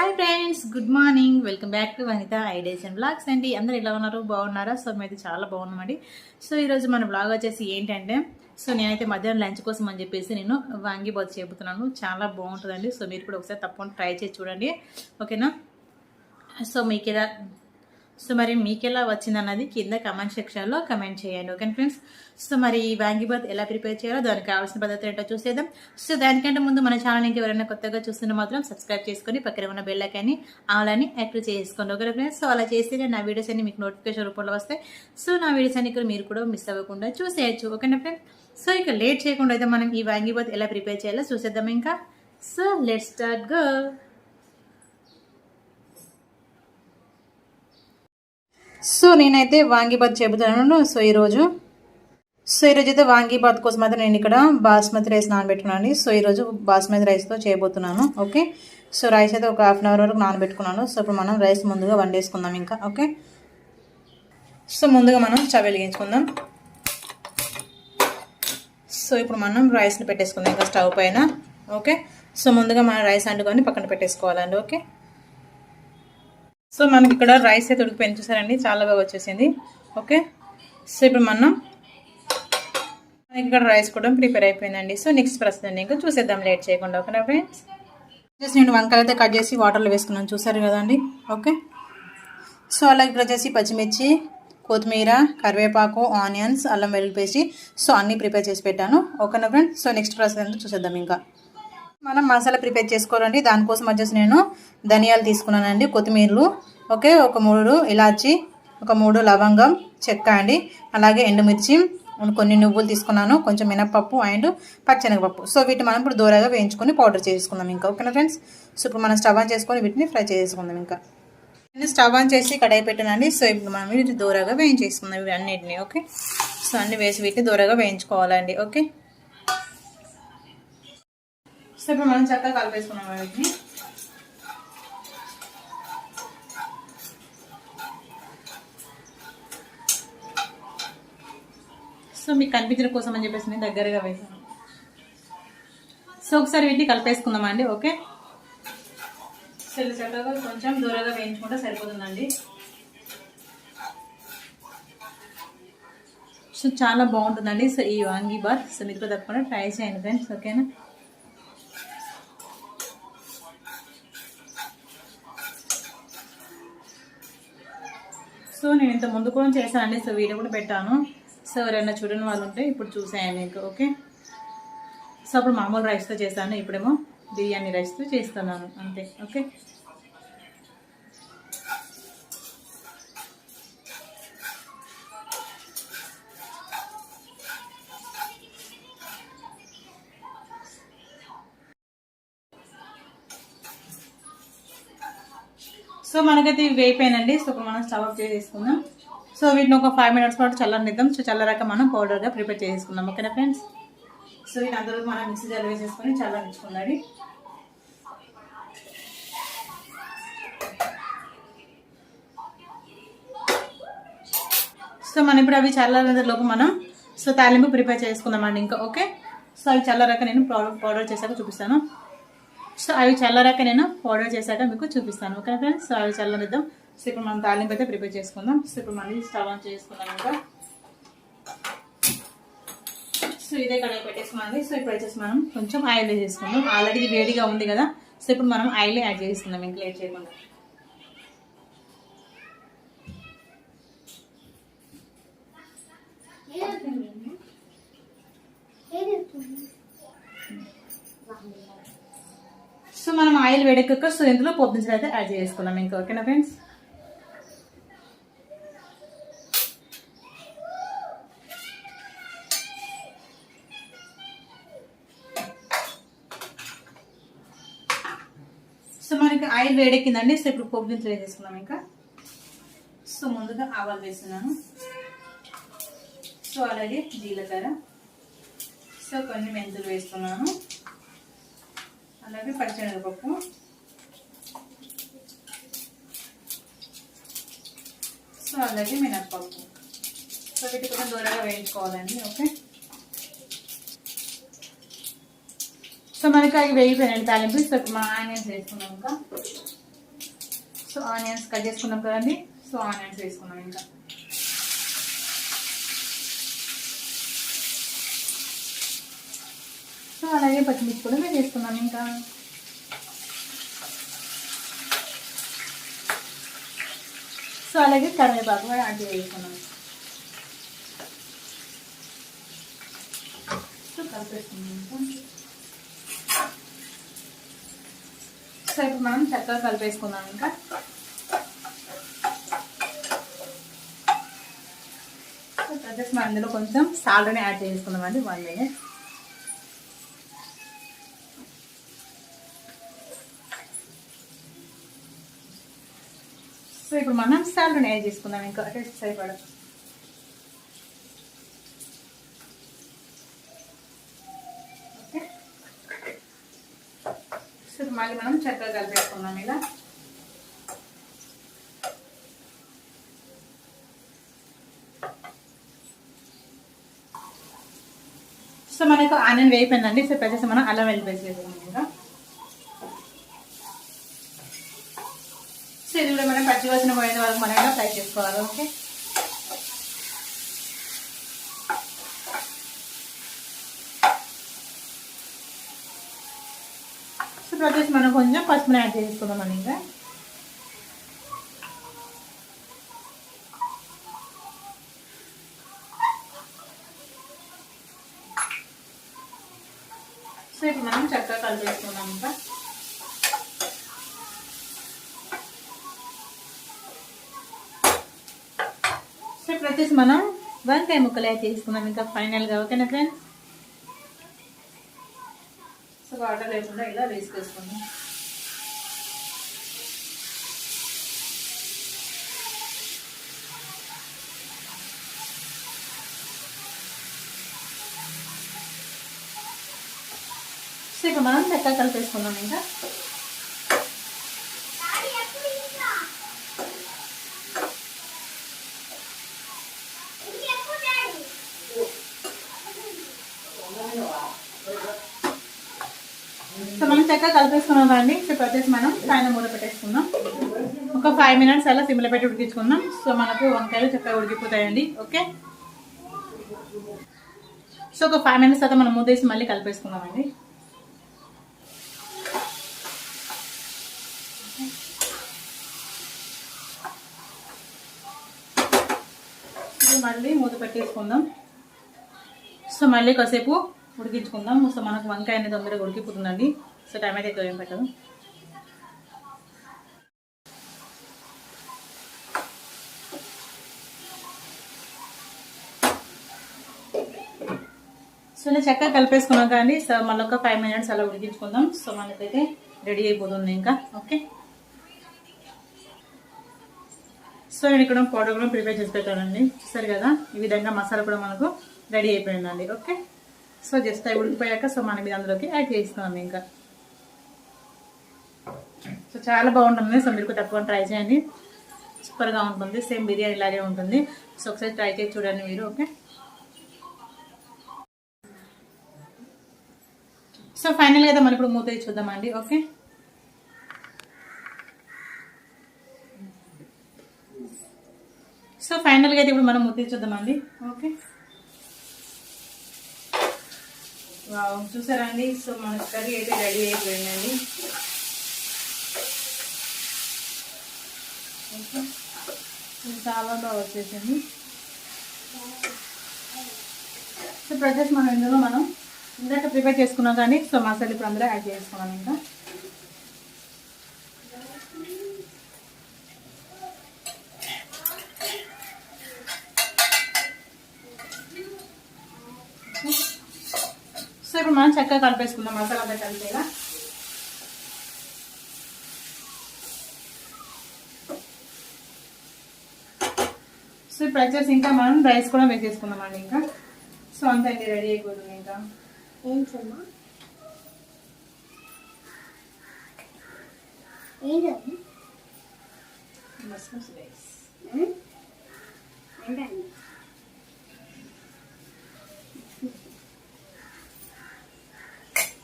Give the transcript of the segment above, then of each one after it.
Hi friends, good morning. Welcome back to Vanitha ideas and blogs అండి. అందరూ ఎలా ఉన్నారు? బాగున్నారా? సో మేము చాలా బాగున్నామండి. సో ఈరోజు మన బ్లాగ్ వచ్చేసి ఏంటంటే, సో నేనైతే మధ్యాహ్నం లంచ్ కోసం అని చెప్పేసి నేను వాంగి బాత్ చెబుతున్నాను. చాలా బాగుంటుందండి. సో మీరు కూడా ఒకసారి తప్పకుండా ట్రై చేసి చూడండి, ఓకేనా? సో మరి మీకు ఎలా వచ్చింది అన్నది కింద కమెంట్ సెక్షన్లో కమెంట్ చేయండి, ఓకే ఫ్రెండ్స్? సో మరి ఈ వాంగి బాత్ ఎలా ప్రిపేర్ చేయాలో దానికి కావాల్సిన పద్ధతి ఏంటో చూసేద్దాం. సో దానికంటే ముందు మన ఛానల్కి ఎవరైనా కొత్తగా చూస్తున్న మాత్రం సబ్స్క్రైబ్ చేసుకొని పక్కన ఉన్న బెల్ ఐకాన్ని ఆల్ అని యాక్టివ్ చేసుకోండి, ఓకే ఫ్రెండ్స్? సో అలా చేస్తే నా వీడియోస్ అన్ని మీకు నోటిఫికేషన్ రూపంలో వస్తాయి. సో నా వీడియోస్ అన్ని మీరు కూడా మిస్ అవ్వకుండా చూసేయచ్చు, ఓకేనా ఫ్రెండ్స్? సో ఇక లేట్ చేయకుండా అయితే మనం ఈ వాంగి బాత్ ఎలా ప్రిపేర్ చేయాలో చూసేద్దాం ఇంకా. So let's start go. So నేనైతే వాంగి బాత్ చెబుతున్నాను. సో ఈరోజు అయితే వాంగి బాత్ కోసం అయితే నేను ఇక్కడ బాస్మతి రైస్ నానబెట్టుకున్నాను. సో ఈరోజు బాస్మతి రైస్తో చేయబోతున్నాను, ఓకే? సో రైస్ అయితే ఒక హాఫ్ అన్ అవర్ వరకు నానబెట్టుకున్నాను. సో ఇప్పుడు మనం రైస్ ముందుగా వండేసుకుందాం ఇంకా, ఓకే? సో ముందుగా మనం స్టవ్ వెలిగించుకుందాం. సో ఇప్పుడు మనం రైస్ని పెట్టేసుకుందాం ఇంకా స్టవ్ పైన, ఓకే? సో ముందుగా మనం రైస్ వండుకొని పక్కన పెట్టేసుకోవాలండి, ఓకే? సో మనకి ఇక్కడ రైస్ అయితే ఉడికిపోయింది, చూసారండి, చాలా బాగా వచ్చేసింది, ఓకే? సో ఇప్పుడు మనకి ఇక్కడ రైస్ కూడా ప్రిపేర్ అయిపోయిందండి. సో నెక్స్ట్ ప్రస్తుతం ఇంకా చూసేద్దాం లేట్ చేయకుండా, ఓకేనా ఫ్రెండ్స్? జస్ట్ నేను వంకాయలు అయితే కట్ చేసి వాటర్లో వేసుకున్నాను, చూసారు కదండి, ఓకే? సో అలాగే ఇక్కడ వచ్చేసి పచ్చిమిర్చి, కొత్తిమీర, కరివేపాకు, ఆనియన్స్, అల్లం వెల్లుల్లి పేస్ట్, సో అన్నీ ప్రిపేర్ చేసి పెట్టాను, ఓకేనా ఫ్రెండ్స్? సో నెక్స్ట్ ప్రస్తుతం చూసేద్దాం ఇంకా. మనం మసాలా ప్రిపేర్ చేసుకోవాలండి. దానికోసం వచ్చేసి నేను ధనియాలు తీసుకున్నానండి, కొత్తిమీరలు, ఓకే, ఒక 3 ఇలాచి, ఒక 3 లవంగం, చెక్క అండి, అలాగే ఎండుమిర్చి, కొన్ని నువ్వులు తీసుకున్నాను, కొంచెం మినపప్పు అండ్ పచ్చెనగపప్పు. సో వీటిని మనం ఇప్పుడు దూరగా వేయించుకొని పౌడర్ చేసుకుందాం ఇంకా, ఓకేనా ఫ్రెండ్స్? సో ఇప్పుడు మనం స్టవ్ ఆన్ చేసుకొని వీటిని ఫ్రై చేసుకుందాం ఇంకా. నేను స్టవ్ ఆన్ చేసి కడాయి పెట్టానండి. సో ఇప్పుడు మనం వీటిని దూరగా వేయించేసుకుందాం ఇవి అన్నిటిని, ఓకే? సో అన్ని వేసి వీటిని దూరగా వేయించుకోవాలండి, ఓకే? సో ఇప్పుడు మనం చక్కగా కలిపేసుకున్నాం వీటిని. సో మీకు కనిపించడం కోసం అని చెప్పేసి నేను దగ్గరగా వేసాను. సో ఒకసారి వీటిని కలిపేసుకుందామండి, ఓకే? సో చక్కగా కొంచెం దూరంగా వేయించుకుంటే సరిపోతుందండి. సో చాలా బాగుంటుందండి. సో ఈ వాంగి బాత్ సో మీకు తప్పకుండా ట్రై చేయండి ఫ్రెండ్స్, ఓకేనా? సో నేను ఇంత ముందు కూడా చేశానండి. సో వీడియో కూడా పెట్టాను. సో ఎవరైనా చూడని వాళ్ళు ఉంటే ఇప్పుడు చూసాను మీకు, ఓకే? సో అప్పుడు మామూలు రైస్తో చేశాను, ఇప్పుడేమో బిర్యానీ రైస్తో చేస్తున్నాను అంతే, ఓకే? సో మనకైతే ఇవి వేయిపోయినండి. సో ఇప్పుడు మనం స్టవ్ ఆఫ్ చేసేసుకుందాం. సో వీటిని ఒక 5 మినిట్స్ పాటు చల్లనిద్దాం. సో చల్లరాక మనం పౌడర్గా ప్రిపేర్ చేసుకుందాం, ఓకేనా ఫ్రెండ్స్? సో వీటి అందరూ మనం మిక్సీ జార్లో వేసేసుకొని చల్లనిచ్చుకుందాం. సో మనం ఇప్పుడు అవి చల్లలోపు మనం సో తాలింపు ప్రిపేర్ చేసుకుందామండి ఇంకా, ఓకే? సో అవి చల్లరాక నేను పౌడర్ చేశాక చూపిస్తాను. సో అవి చల్లరాక నేను పౌడర్ చేశాక మీకు చూపిస్తాను, ఓకే ఫ్రెండ్స్? సో అవి చల్లనిద్దాం. సో ఇప్పుడు మనం తాలింపు అయితే ప్రిపేర్ చేసుకుందాం. సో ఇప్పుడు మళ్ళీ స్టవ్ ఆన్ చేసుకుందాం ఇంకా. సో ఇదే కడాయి పెట్టేసుకున్నాండి. సో ఇప్పుడు వచ్చేసి మనం కొంచెం ఆయిల్ వేసేసుకుందాం. ఆల్రెడీ ఇది వేడిగా ఉంది కదా. సో ఇప్పుడు మనం ఆయిల్ యాడ్ చేసుకుందాం ఇంకా లేట్ చేయకుండా. సో మనం ఆయిల్ వేడెక్కాక సో ఇందులో పోపు దినుసులు అయితే యాడ్ చేసుకున్నాం ఇంకా, ఓకేనా ఫ్రెండ్స్? సో మనకి ఆయిల్ వేడెక్కిందండి. సో ఇప్పుడు పోపు దినుసులు వేసేసుకున్నాం ఇంకా. సో ముందుగా ఆవాలు వేస్తున్నాను. సో అలాగే జీలకర్ర, సో కొన్ని మెంతులు వేస్తున్నాను, అలాగే పచ్చెనగపప్పు, సో అలాగే మినప్పప్పు. సో వీటి కూడా దూరంగా వేయించుకోవాలండి, ఓకే? సో మనకి అవి వేగిపోయినాయి తాలింపు. సో మా ఆనియన్స్ వేసుకున్నాం ఇంకా. సో ఆనియన్స్ కట్ చేసుకున్నాం కదండి. సో ఆనియన్స్ వేసుకున్నాం ఇంకా. సో అలాగే పచ్చిమిర్చి కూడా మేము వేసుకున్నాం ఇంకా. సో అలాగే కరివేపాకు కూడా యాడ్ చేసుకున్నాం. సో కలిపేసుకున్నాం. సో ఇప్పుడు మనం చక్కగా కలిపేసుకుందాం ఇంకా. సో వచ్చేసి మనం అందులో కొంచెం సాల్ట్ని యాడ్ చేసుకుందామండి 1 minute. సో ఇప్పుడు మనం సాల్ట్ని యాడ్ చేసుకుందాం ఇంకా టేస్ట్ సరిపడా. ఓకే. సో మళ్ళీ మనం చక్కగా కలిపేసుకుందాం ఇలా. సో మనకు ఆనియన్ వేయిపోయిందండి. సో ప్రతి మనం అల్లం వెల్లుల్లి పేస్ట్ వేసుకున్నాం ఇంకా. సో ఇది కూడా మనం పచ్చివాసన పోయేంత వరకు మనం ఇలా ఫ్రై చేసుకోవాలి. ఓకే. సో ప్రతి మనం కొంచెం పసుపుని యాడ్ చేసుకుందాం అని ఇంకా. సో ఇప్పుడు మనం చక్కగా కలిపేసుకున్నాం ఇంకా. సో ఇప్పుడు వచ్చేసి మనం వంకాయ ముక్కలు యాడ్ చేసుకున్నాం ఇంకా ఫైనల్గా. ఓకేనా ఫ్రెండ్స్. సో వాటర్ లేకుండా ఇలా వేసుకేసుకుందాం. సో ఇప్పుడు మనం చక్కగా కలిపేసుకుందాం ఇంకా. సో మనం చక్కగా కలిపేసుకున్నాం కదండి. సో వచ్చేసి మనం పైన మూత పెట్టేసుకుందాం. ఒక 5 minutes అలా సిమ్లో పెట్టి ఉడికించుకుందాం. సో మనకు వంకాయలు చక్కగా ఉడికిపోతాయండి. ఓకే. సో ఒక 5 minutes తర్వాత మనం మూత వేసి మళ్ళీ కలిపేసుకుందామండి. మళ్ళీ మూత పెట్టేసుకుందాం. సో మళ్ళీ కాసేపు ఉడికించుకుందాం. సో మనకు వంకాయ అనేది తొందరగా ఉడికిపోతుందండి. సో టైం అయితే ఎక్కువ ఏం పెట్టదు. సో నేను చక్కగా కలిపేసుకున్నాం కానీ సో మళ్ళీ ఒక 5 minutes అలా ఉడికించుకుందాం. సో మనకైతే రెడీ అయిపోతుంది ఇంకా. ఓకే. సో నేను ఇక్కడ పౌడర్ కూడా ప్రిపేర్ చేసి పెట్టానండి. చూసారు కదా, ఈ విధంగా మసాలా కూడా మనకు రెడీ అయిపోయిందండి. ఓకే. సో జస్ట్ అవి ఉడికిపోయాక సో మనం ఇది అందులోకి యాడ్ చేస్తున్నాం ఇంకా. సో చాలా బాగుంటుంది. సో మీరు తప్పకుండా ట్రై చేయండి. సూపర్గా ఉంటుంది. సేమ్ బిర్యానీ లాగే ఉంటుంది. సో ఒకసారి ట్రై చేసి చూడండి మీరు. ఓకే. సో ఫైనల్గా అయితే మనం ఇప్పుడు మూత చూద్దామండి. ఓకే. సో ఫైనల్గా అయితే ఇప్పుడు మనం మూత చూద్దామండి. ఓకే. వావ్, చూసారండి. సో మన కర్రీ అయితే రెడీ అయిపోయిందండి. ఓకే. చాలా బాగా వచ్చేసింది. సో ప్రజెస్ మనం ఇందులో మనం ఇందాక ప్రిపేర్ చేసుకున్నాం కానీ సో మసాలా ఇప్పుడు అందులో యాడ్ చేసుకున్నాం ఇంకా. సో ఇప్పుడు మనం చక్కగా కలిపేసుకుందాం మసాలా అంతా కలిపేలా. సో ఇప్పుడు వచ్చేసి ఇంకా మనం రైస్ కూడా వేసేసుకుందామండి ఇంకా. సో అంతా ఇది రెడీ అయిపోతుంది ఇంకా. మస్మస్ రైస్.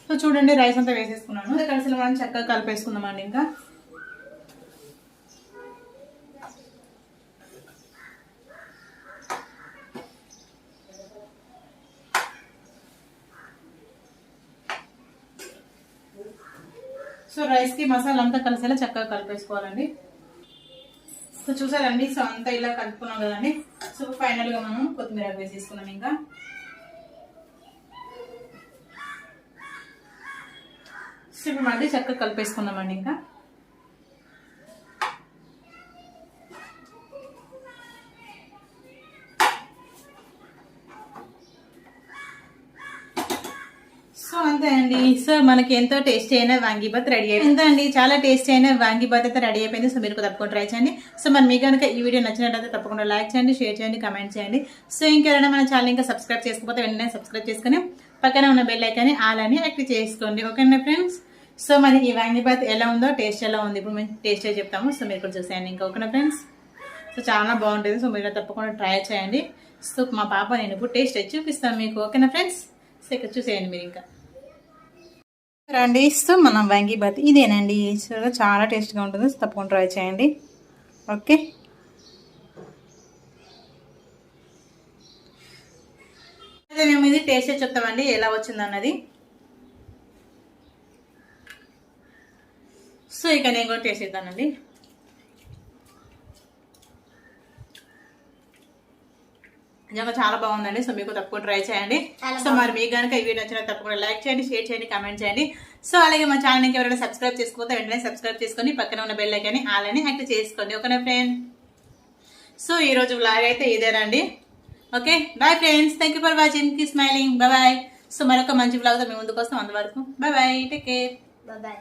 సో చూడండి రైస్ అంతా వేసేసుకున్నాను. కలిసి మనం చక్కగా కలిపేసుకుందామండి ఇంకా. సో రైస్కి మసాలా అంతా కలిసేలా చక్కగా కలిపేసుకోవాలండి. సో చూసారండి, సో అంతా ఇలా కలుపుకున్నాం కదండి. సో ఫైనల్గా మనం కొత్తిమీర వేసేసుకున్నాం. ఇంకా సో ఇప్పుడు మళ్ళీ చక్కగా కలిపేసుకున్నామండి. ఇంకా సో అంతే అండి. సో మనకి ఎంతో టేస్టీ అయిన వాంగీబాత్ రెడీ అయిపోయింది. ఎంత అండి, చాలా టేస్టీ అయిన వాంగీబాత్ అయితే రెడీ అయిపోయింది. సో మీరు తప్పకుండా ట్రై చేయండి. సో మరి మీకు కనుక ఈ వీడియో నచ్చినట్లయితే తప్పకుండా లైక్ చేయండి, షేర్ చేయండి, కమెంట్ చేయండి. సో ఇంకెవరైనా మన ఛానల్ ఇంకా సబ్స్క్రైబ్ చేసుకోకపోతే వెంటనే సబ్స్క్రైబ్ చేసుకుని పక్కన ఉన్న బెల్ ఐకాన్ ఆల్ అని యాక్టివ్ చేసుకోండి. ఓకేనా ఫ్రెండ్స్? సో మరి ఈ వాంగీబాత్ ఎలా ఉందో, టేస్ట్ ఎలా ఉంది ఇప్పుడు మేము టేస్ట్ చెప్తాము. సో మీరు కూడా చూసేయండి. ఇంకా ఓకేనా ఫ్రెండ్స్? సో చాలా బాగుంటుంది. సో మీరు తప్పకుండా ట్రై చేయండి. సో మా పాప నేను ఇప్పుడు టేస్ట్ అయితే చూపిస్తాను మీకు. ఓకేనా ఫ్రెండ్స్? సో ఇక్కడ చూసేయండి మీరు. ఇంకా రండి. సో మనం వాంగీబాత్ ఇదేనండి. సో చాలా టేస్ట్గా ఉంటుంది. సో తప్పకుండా ట్రై చేయండి. ఓకే, అదే మేము ఇది టేస్ట్ చెప్తామండి ఎలా వచ్చిందన్నది. సో ఇక నేను కూడా టేస్ట్ చేద్దానండి. నిజంగా చాలా బాగుందండి. సో మీకు తప్పకుండా ట్రై చేయండి. సో మరి మీకు కనుక ఈ వీడియో నచ్చినా తప్పకుండా లైక్ చేయండి, షేర్ చేయండి, కమెంట్ చేయండి. సో అలాగే మా ఛానల్కి ఎవరైనా సబ్స్క్రైబ్ చేసుకోతే వెంటనే సబ్స్క్రైబ్ చేసుకొని పక్కన ఉన్న బెల్ ఐకాన్ ఆల్ అని యాక్టివ్ చేసుకోండి. ఓకేనా ఫ్రెండ్? సో ఈరోజు వ్లాగ్ అయితే ఇదేనండి. Okay, bye friends. Thank you for watching. Keep smiling. Bye. So మరొక మంచి వ్లాగ్తో మేము ముందుకు వస్తాం. అంతవరకు బాయ్. Take care. బాయ్.